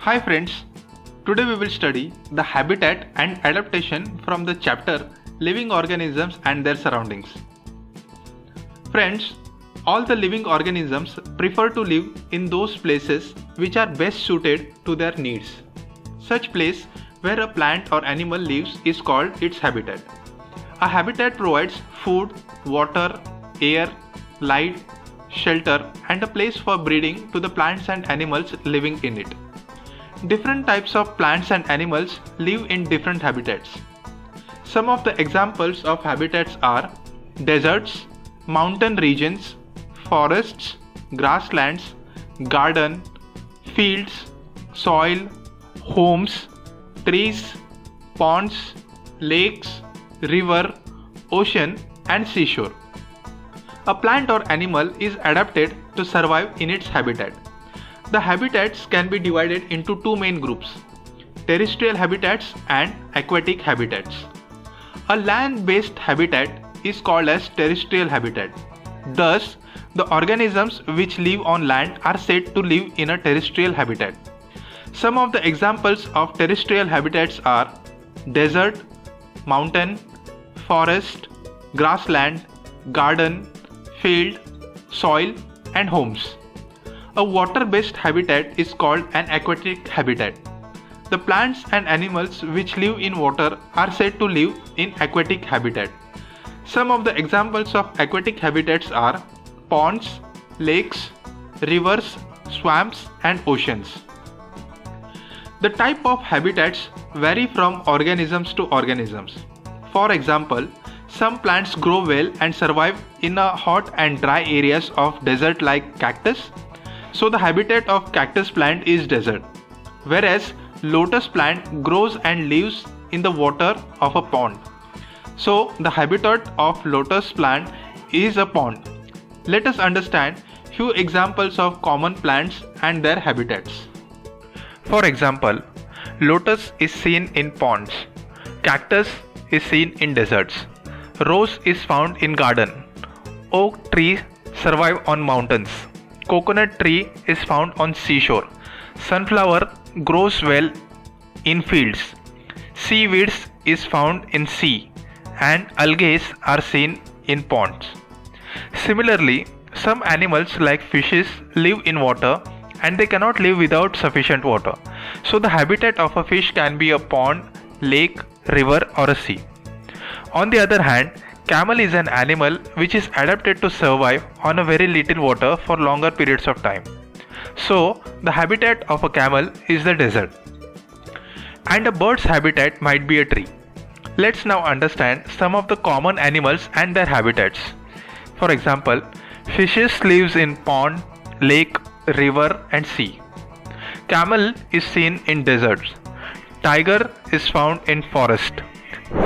Hi friends, today we will study the habitat and adaptation from the chapter Living Organisms and Their Surroundings. Friends, all the living organisms prefer to live in those places which are best suited to their needs. Such place where a plant or animal lives is called its habitat. A habitat provides food, water, air, light, shelter and a place for breeding to the plants and animals living in it. Different types of plants and animals live in different habitats. Some of the examples of habitats are deserts, mountain regions, forests, grasslands, garden, fields, soil, homes, trees, ponds, lakes, river, ocean and seashore. A plant or animal is adapted to survive in its habitat. The habitats can be divided into two main groups, terrestrial habitats and aquatic habitats. A land-based habitat is called as terrestrial habitat. Thus, the organisms which live on land are said to live in a terrestrial habitat. Some of the examples of terrestrial habitats are desert, mountain, forest, grassland, garden, field, soil and homes. A water-based habitat is called an aquatic habitat. The plants and animals which live in water are said to live in aquatic habitat. Some of the examples of aquatic habitats are ponds, lakes, rivers, swamps and oceans. The type of habitats vary from organisms to organisms. For example, some plants grow well and survive in a hot and dry areas of desert like cactus. So the habitat of cactus plant is desert, whereas lotus plant grows and lives in the water of a pond. So the habitat of lotus plant is a pond. Let us understand few examples of common plants and their habitats. For example, lotus is seen in ponds, cactus is seen in deserts, rose is found in garden, oak trees survive on mountains, coconut tree is found on seashore, sunflower grows well in fields, seaweeds is found in sea, and algae are seen in ponds. Similarly, some animals like fishes live in water and they cannot live without sufficient water. So the habitat of a fish can be a pond, lake, river or a sea. On the other hand, camel is an animal which is adapted to survive on a very little water for longer periods of time. So, the habitat of a camel is the desert. And a bird's habitat might be a tree. Let's now understand some of the common animals and their habitats. For example, fishes lives in pond, lake, river and sea. Camel is seen in deserts. Tiger is found in forest.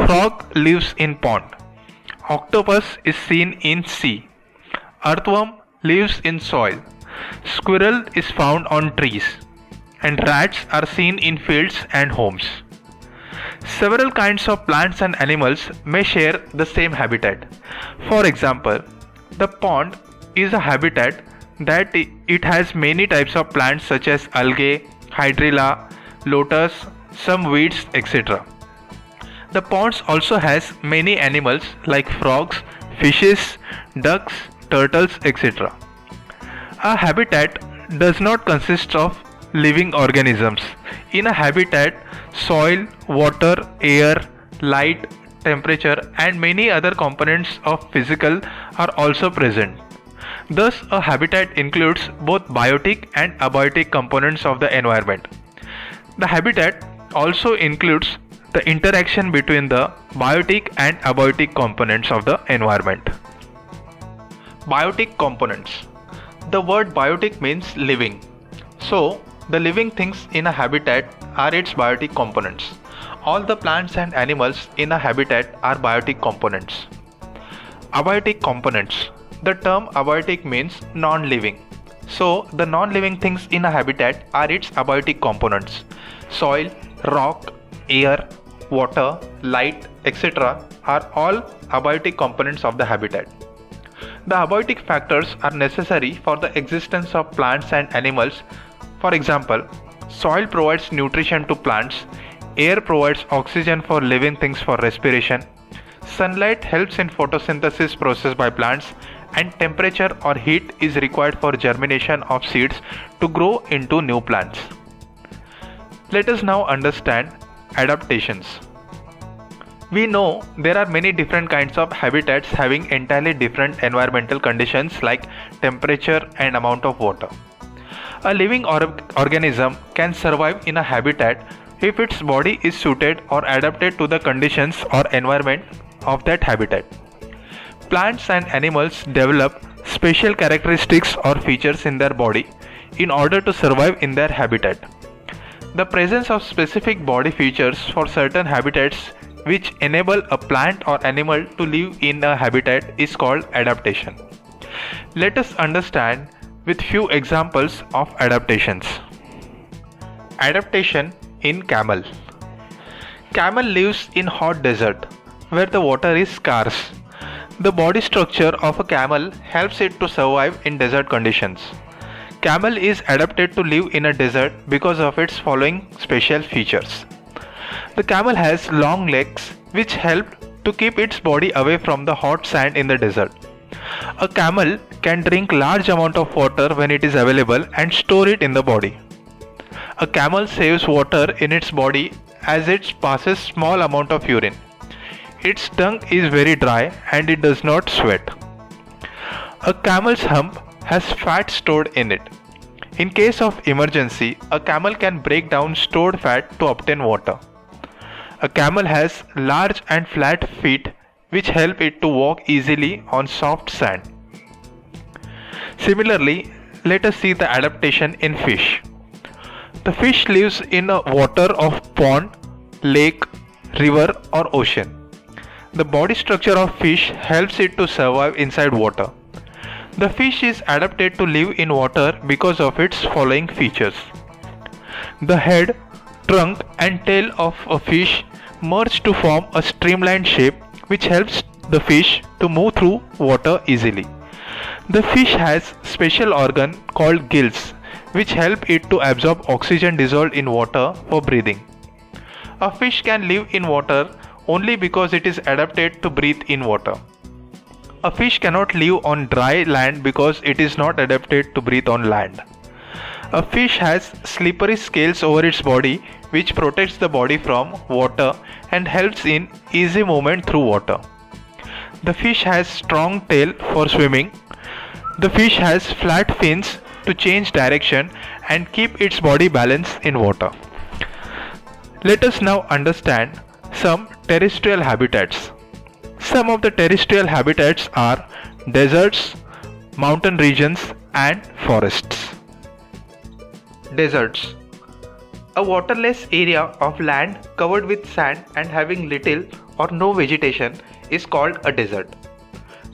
Frog lives in pond. Octopus is seen in sea. Earthworm lives in soil. Squirrel is found on trees. And rats are seen in fields and homes. Several kinds of plants and animals may share the same habitat. For example, the pond is a habitat that it has many types of plants such as algae, hydrilla, lotus, some weeds, etc. The ponds also has many animals like frogs, fishes, ducks, turtles, etc. A habitat does not consist of living organisms. In a habitat, soil, water, air, light, temperature and many other components of physical are also present. Thus, a habitat includes both biotic and abiotic components of the environment. The habitat also includes the interaction between the biotic and abiotic components of the environment. Biotic components. The word biotic means living. So, the living things in a habitat are its biotic components. All the plants and animals in a habitat are biotic components. Abiotic components. The term abiotic means non-living. So, the non-living things in a habitat are its abiotic components. Soil, rock, air, water, light, etc. are all abiotic components of the habitat. The abiotic factors are necessary for the existence of plants and animals. For example, Soil provides nutrition to plants, air provides oxygen for living things for respiration, sunlight helps in photosynthesis process by plants, and temperature or heat is required for germination of seeds to grow into new plants. Let us now understand adaptations. We know there are many different kinds of habitats having entirely different environmental conditions like temperature and amount of water. A living organism can survive in a habitat if its body is suited or adapted to the conditions or environment of that habitat. Plants and animals develop special characteristics or features in their body in order to survive in their habitat. The presence of specific body features for certain habitats which enable a plant or animal to live in a habitat is called adaptation. Let us understand with few examples of adaptations. Adaptation in camel. Camel lives in hot desert where the water is scarce. The body structure of a camel helps it to survive in desert conditions. Camel is adapted to live in a desert because of its following special features. The camel has long legs which help to keep its body away from the hot sand in the desert. A camel can drink large amount of water when it is available and store it in the body. A camel saves water in its body as it passes small amount of urine. Its tongue is very dry and it does not sweat. A camel's hump has fat stored in it. In case of emergency, a camel can break down stored fat to obtain water. A camel has large and flat feet which help it to walk easily on soft sand. Similarly, let us see the adaptation in fish. The fish lives in a water of pond, lake, river or ocean. The body structure of fish helps it to survive inside water. The fish is adapted to live in water because of its following features. The head, trunk and tail of a fish merge to form a streamlined shape which helps the fish to move through water easily. The fish has special organ called gills which help it to absorb oxygen dissolved in water for breathing. A fish can live in water only because it is adapted to breathe in water. A fish cannot live on dry land because it is not adapted to breathe on land. A fish has slippery scales over its body which protects the body from water and helps in easy movement through water. The fish has strong tail for swimming. The fish has flat fins to change direction and keep its body balanced in water. Let us now understand some terrestrial habitats. Some of the terrestrial habitats are deserts, mountain regions and forests. Deserts. A waterless area of land covered with sand and having little or no vegetation is called a desert.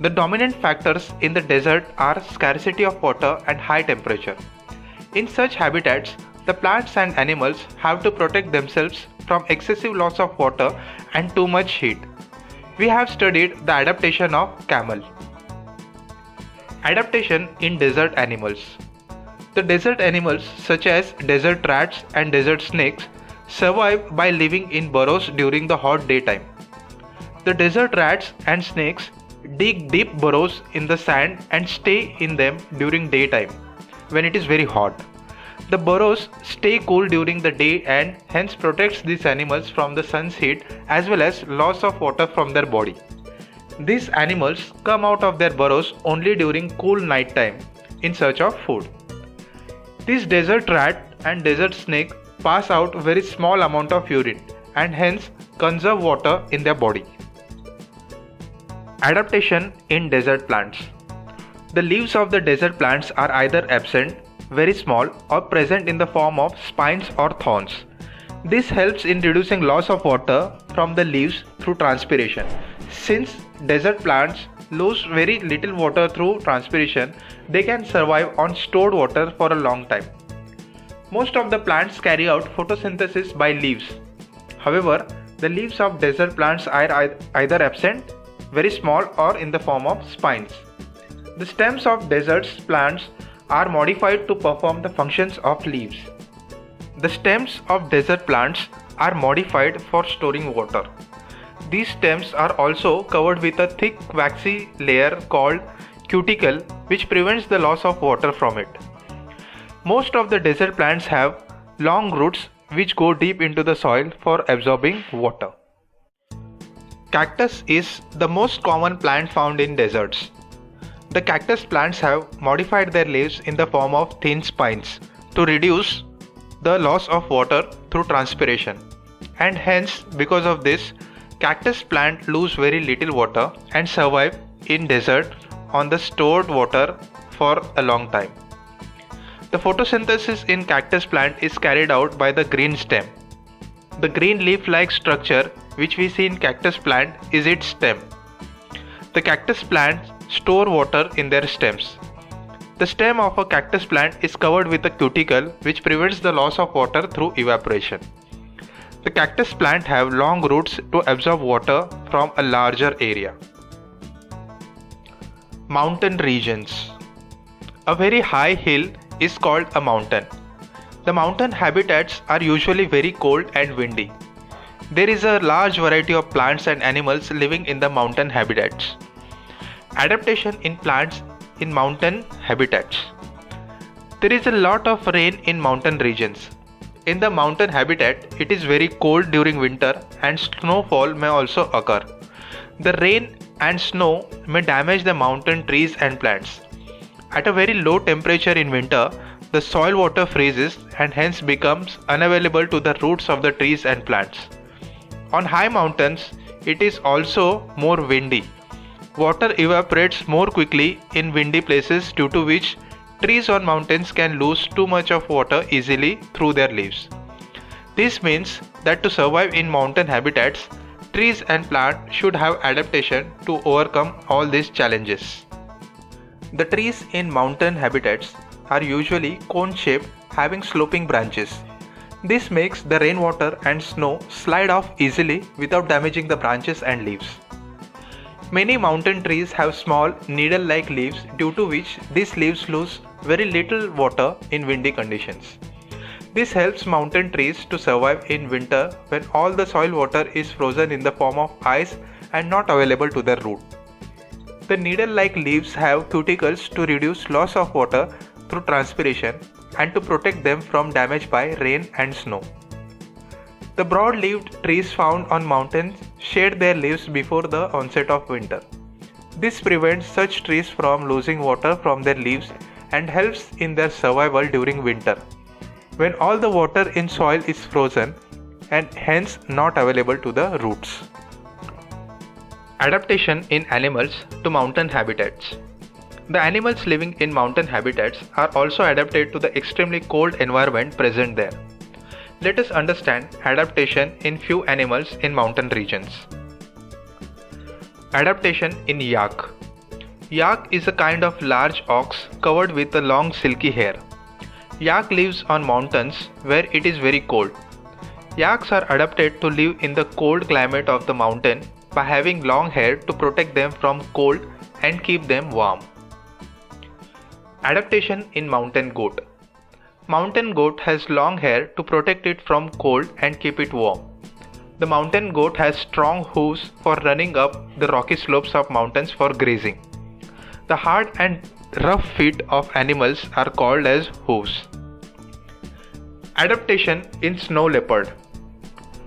The dominant factors in the desert are scarcity of water and high temperature. In such habitats, the plants and animals have to protect themselves from excessive loss of water and too much heat. We have studied the adaptation of camel. Adaptation in desert animals. The desert animals such as desert rats and desert snakes survive by living in burrows during the hot daytime. The desert rats and snakes dig deep burrows in the sand and stay in them during daytime when it is very hot. The burrows stay cool during the day and hence protects these animals from the sun's heat as well as loss of water from their body. These animals come out of their burrows only during cool night time in search of food. These desert rat and desert snake pass out very small amount of urine and hence conserve water in their body. Adaptation in desert plants. The leaves of the desert plants are either absent, very small or present in the form of spines or thorns. This helps in reducing loss of water from the leaves through transpiration. Since desert plants lose very little water through transpiration, they can survive on stored water for a long time. Most of the plants carry out photosynthesis by leaves. However, the leaves of desert plants are either absent, very small or in the form of spines. The stems of desert plants are modified to perform the functions of leaves. The stems of desert plants are modified for storing water. These stems are also covered with a thick waxy layer called cuticle, which prevents the loss of water from it. Most of the desert plants have long roots which go deep into the soil for absorbing water. Cactus is the most common plant found in deserts. The cactus plants have modified their leaves in the form of thin spines to reduce the loss of water through transpiration, and hence because of this, cactus plant lose very little water and survive in desert on the stored water for a long time. The photosynthesis in cactus plant is carried out by the green stem. The green leaf-like structure which we see in cactus plant is its stem. The cactus plants store water in their stems. The stem of a cactus plant is covered with a cuticle which prevents the loss of water through evaporation. The cactus plant have long roots to absorb water from a larger area. Mountain regions. A very high hill is called a mountain. The mountain habitats are usually very cold and windy. There is a large variety of plants and animals living in the mountain habitats. Adaptation in plants in mountain habitats. There is a lot of rain in mountain regions. In the mountain habitat, it is very cold during winter and snowfall may also occur. The rain and snow may damage the mountain trees and plants. At a very low temperature in winter, the soil water freezes and hence becomes unavailable to the roots of the trees and plants. On high mountains, it is also more windy. Water evaporates more quickly in windy places, due to which trees on mountains can lose too much of water easily through their leaves. This means that to survive in mountain habitats, trees and plants should have adaptation to overcome all these challenges. The trees in mountain habitats are usually cone-shaped, having sloping branches. This makes the rainwater and snow slide off easily without damaging the branches and leaves. Many mountain trees have small needle-like leaves, due to which these leaves lose very little water in windy conditions. This helps mountain trees to survive in winter when all the soil water is frozen in the form of ice and not available to their root. The needle-like leaves have cuticles to reduce loss of water through transpiration and to protect them from damage by rain and snow. The broad-leaved trees found on mountains shed their leaves before the onset of winter. This prevents such trees from losing water from their leaves and helps in their survival during winter, when all the water in soil is frozen and hence not available to the roots. Adaptation in animals to mountain habitats. The animals living in mountain habitats are also adapted to the extremely cold environment present there. Let us understand adaptation in few animals in mountain regions. Adaptation in yak. Yak is a kind of large ox covered with a long silky hair. Yak lives on mountains where it is very cold. Yaks are adapted to live in the cold climate of the mountain by having long hair to protect them from cold and keep them warm. Adaptation in mountain goat. Mountain goat has long hair to protect it from cold and keep it warm. The mountain goat has strong hooves for running up the rocky slopes of mountains for grazing. The hard and rough feet of animals are called as hooves. Adaptation in snow leopard.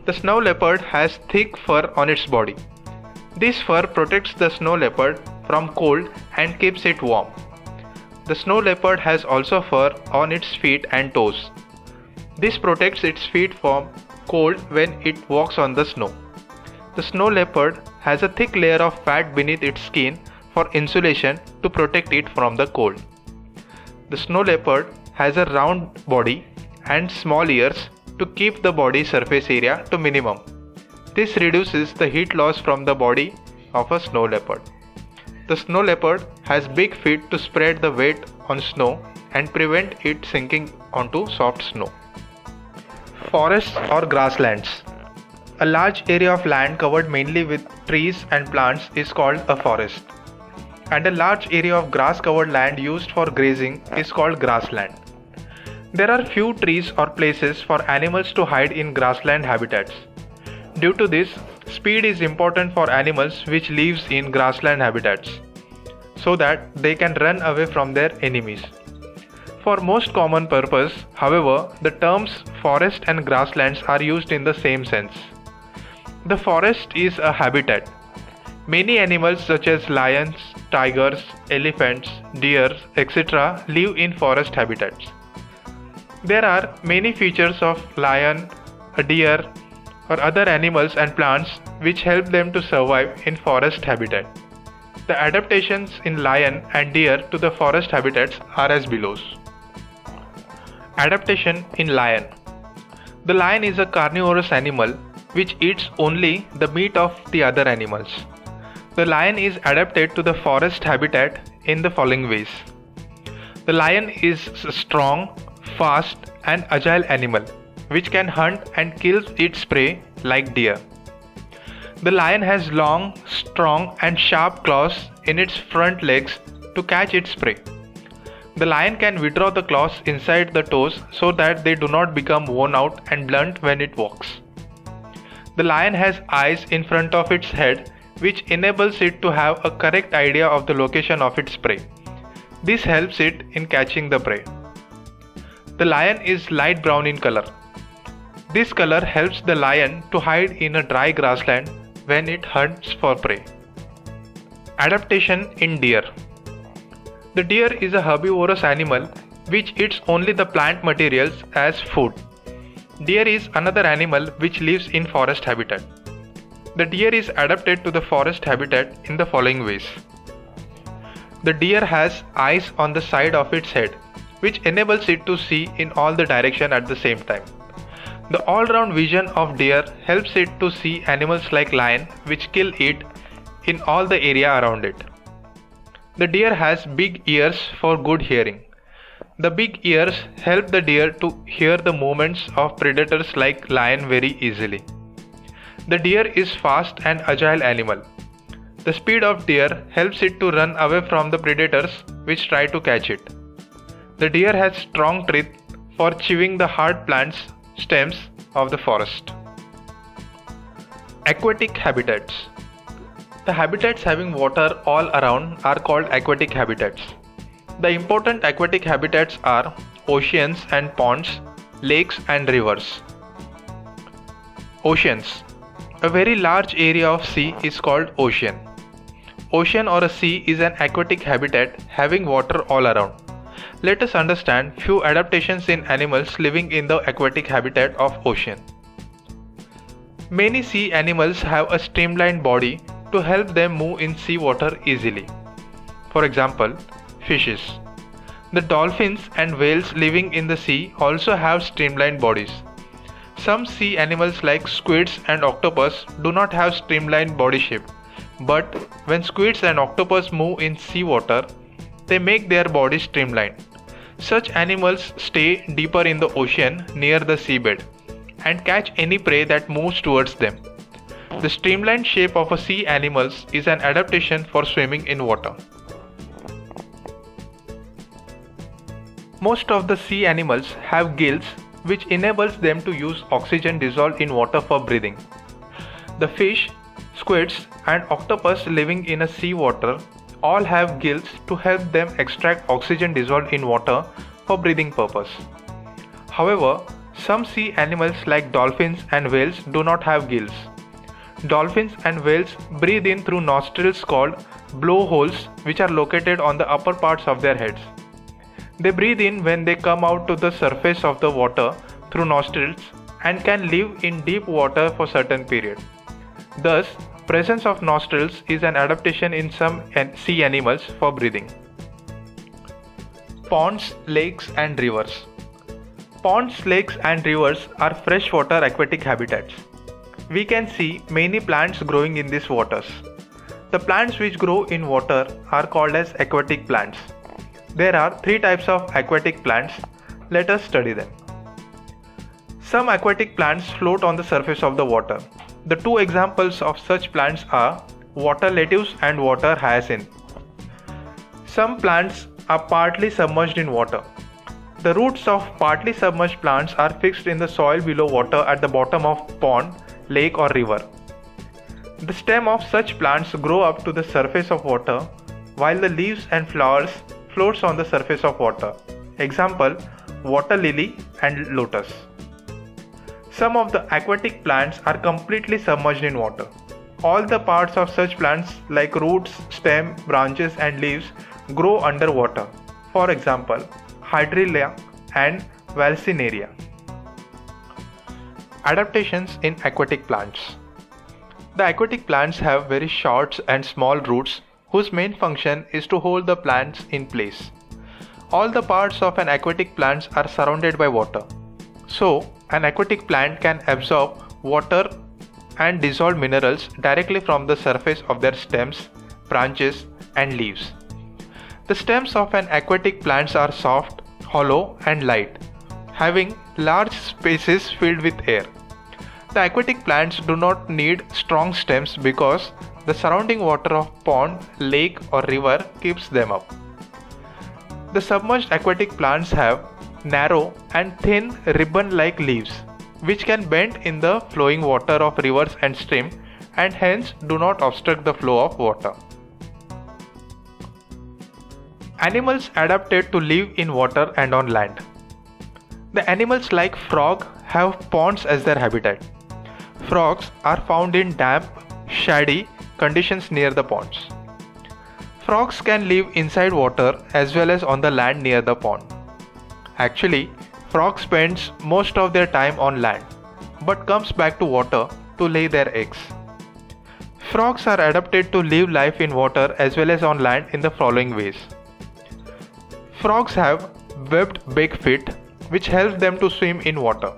The snow leopard has thick fur on its body. This fur protects the snow leopard from cold and keeps it warm. The snow leopard has also fur on its feet and toes. This protects its feet from cold when it walks on the snow. The snow leopard has a thick layer of fat beneath its skin for insulation to protect it from the cold. The snow leopard has a round body and small ears to keep the body surface area to minimum. This reduces the heat loss from the body of a snow leopard. The snow leopard has big feet to spread the weight on snow and prevent it sinking onto soft snow. Forests or grasslands. A large area of land covered mainly with trees and plants is called a forest, and a large area of grass covered land used for grazing is called grassland. There are few trees or places for animals to hide in grassland habitats. Due to this, speed is important for animals which lives in grassland habitats, so that they can run away from their enemies. For most common purpose, however, the terms forest and grasslands are used in the same sense. The forest is a habitat. Many animals such as lions, tigers, elephants, deer, etc. live in forest habitats. There are many features of lion, a deer, or other animals and plants which help them to survive in forest habitat. The adaptations in lion and deer to the forest habitats are as below. Adaptation in lion. The lion is a carnivorous animal which eats only the meat of the other animals. The lion is adapted to the forest habitat in the following ways. The lion is a strong, fast and agile animal which can hunt and kill its prey like deer. The lion has long, strong and sharp claws in its front legs to catch its prey. The lion can withdraw the claws inside the toes so that they do not become worn out and blunt when it walks. The lion has eyes in front of its head which enables it to have a correct idea of the location of its prey. This helps it in catching the prey. The lion is light brown in color. This color helps the lion to hide in a dry grassland when it hunts for prey. Adaptation in deer. The deer is a herbivorous animal which eats only the plant materials as food. Deer is another animal which lives in forest habitat. The deer is adapted to the forest habitat in the following ways. The deer has eyes on the side of its head which enables it to see in all the direction at the same time. The all-round vision of deer helps it to see animals like lion which kill it in all the area around it. The deer has big ears for good hearing. The big ears help the deer to hear the movements of predators like lion very easily. The deer is fast and agile animal. The speed of deer helps it to run away from the predators which try to catch it. The deer has strong teeth for chewing the hard plants stems of the forest. Aquatic habitats. The habitats having water all around are called aquatic habitats. The important aquatic habitats are oceans and ponds, lakes and rivers. Oceans. A very large area of sea is called ocean. Ocean or a sea is an aquatic habitat having water all around. Let us understand few adaptations in animals living in the aquatic habitat of ocean. Many sea animals have a streamlined body to help them move in sea water easily. For example, fishes. The dolphins and whales living in the sea also have streamlined bodies. Some sea animals like squids and octopus do not have streamlined body shape, but when squids and octopus move in sea water, they make their bodies streamlined. Such animals stay deeper in the ocean near the seabed and catch any prey that moves towards them. The streamlined shape of a sea animals is an adaptation for swimming in water. Most of the sea animals have gills which enables them to use oxygen dissolved in water for breathing. The fish, squids and octopus living in a sea water all have gills to help them extract oxygen dissolved in water for breathing purpose. However, some sea animals like dolphins and whales do not have gills. Dolphins and whales breathe in through nostrils called blowholes which are located on the upper parts of their heads. They breathe in when they come out to the surface of the water through nostrils and can live in deep water for certain period. Thus, presence of nostrils is an adaptation in some sea animals for breathing. Ponds, lakes and rivers. Ponds, lakes and rivers are freshwater aquatic habitats. We can see many plants growing in these waters. The plants which grow in water are called as aquatic plants. There are three types of aquatic plants. Let us study them. Some aquatic plants float on the surface of the water. The two examples of such plants are water lettuce and water hyacinth. Some plants are partly submerged in water. The roots of partly submerged plants are fixed in the soil below water at the bottom of pond, lake or river. The stem of such plants grow up to the surface of water, while the leaves and flowers floats on the surface of water. Example, water lily and lotus. Some of the aquatic plants are completely submerged in water. All the parts of such plants like roots, stem, branches and leaves grow underwater. For example, Hydrilla and Valsinaria. Adaptations in aquatic plants. The aquatic plants have very short and small roots whose main function is to hold the plants in place. All the parts of an aquatic plant are surrounded by water. So, an aquatic plant can absorb water and dissolved minerals directly from the surface of their stems, branches and leaves. The stems of an aquatic plant are soft, hollow and light, having large spaces filled with air. The aquatic plants do not need strong stems because the surrounding water of pond, lake or river keeps them up. The submerged aquatic plants have narrow and thin ribbon-like leaves, which can bend in the flowing water of rivers and streams and hence do not obstruct the flow of water. Animals adapted to live in water and on land. The animals like frog have ponds as their habitat. Frogs are found in damp, shady conditions near the ponds. Frogs can live inside water as well as on the land near the pond. Actually, frog spends most of their time on land, but comes back to water to lay their eggs. Frogs are adapted to live life in water as well as on land in the following ways. Frogs have webbed big feet which helps them to swim in water.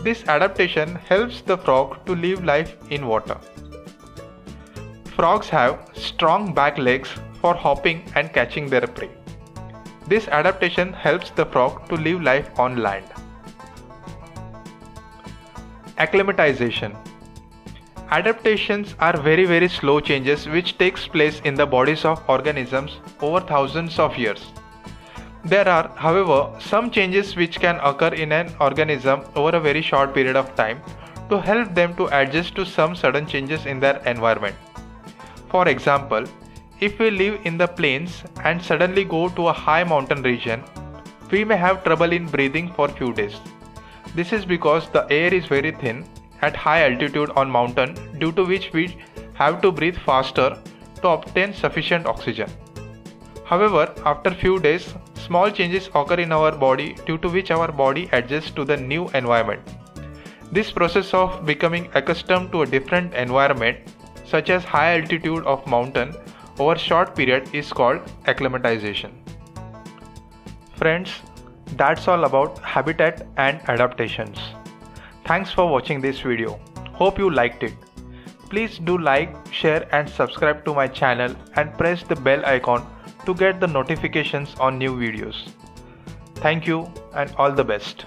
This adaptation helps the frog to live life in water. Frogs have strong back legs for hopping and catching their prey. This adaptation helps the frog to live life on land. Acclimatization. Adaptations are very slow changes which takes place in the bodies of organisms over thousands of years. There are, however, some changes which can occur in an organism over a very short period of time to help them to adjust to some sudden changes in their environment. For example, if we live in the plains and suddenly go to a high mountain region, we may have trouble in breathing for few days. This is because the air is very thin at high altitude on mountain, due to which we have to breathe faster to obtain sufficient oxygen. However, after few days, small changes occur in our body due to which our body adjusts to the new environment. This process of becoming accustomed to a different environment, such as high altitude of mountain over short period, is called acclimatization. Friends, that's all about habitat and adaptations. Thanks for watching this video. Hope you liked it. Please do like, share and subscribe to my channel and press the bell icon to get the notifications on new videos. Thank you and all the best.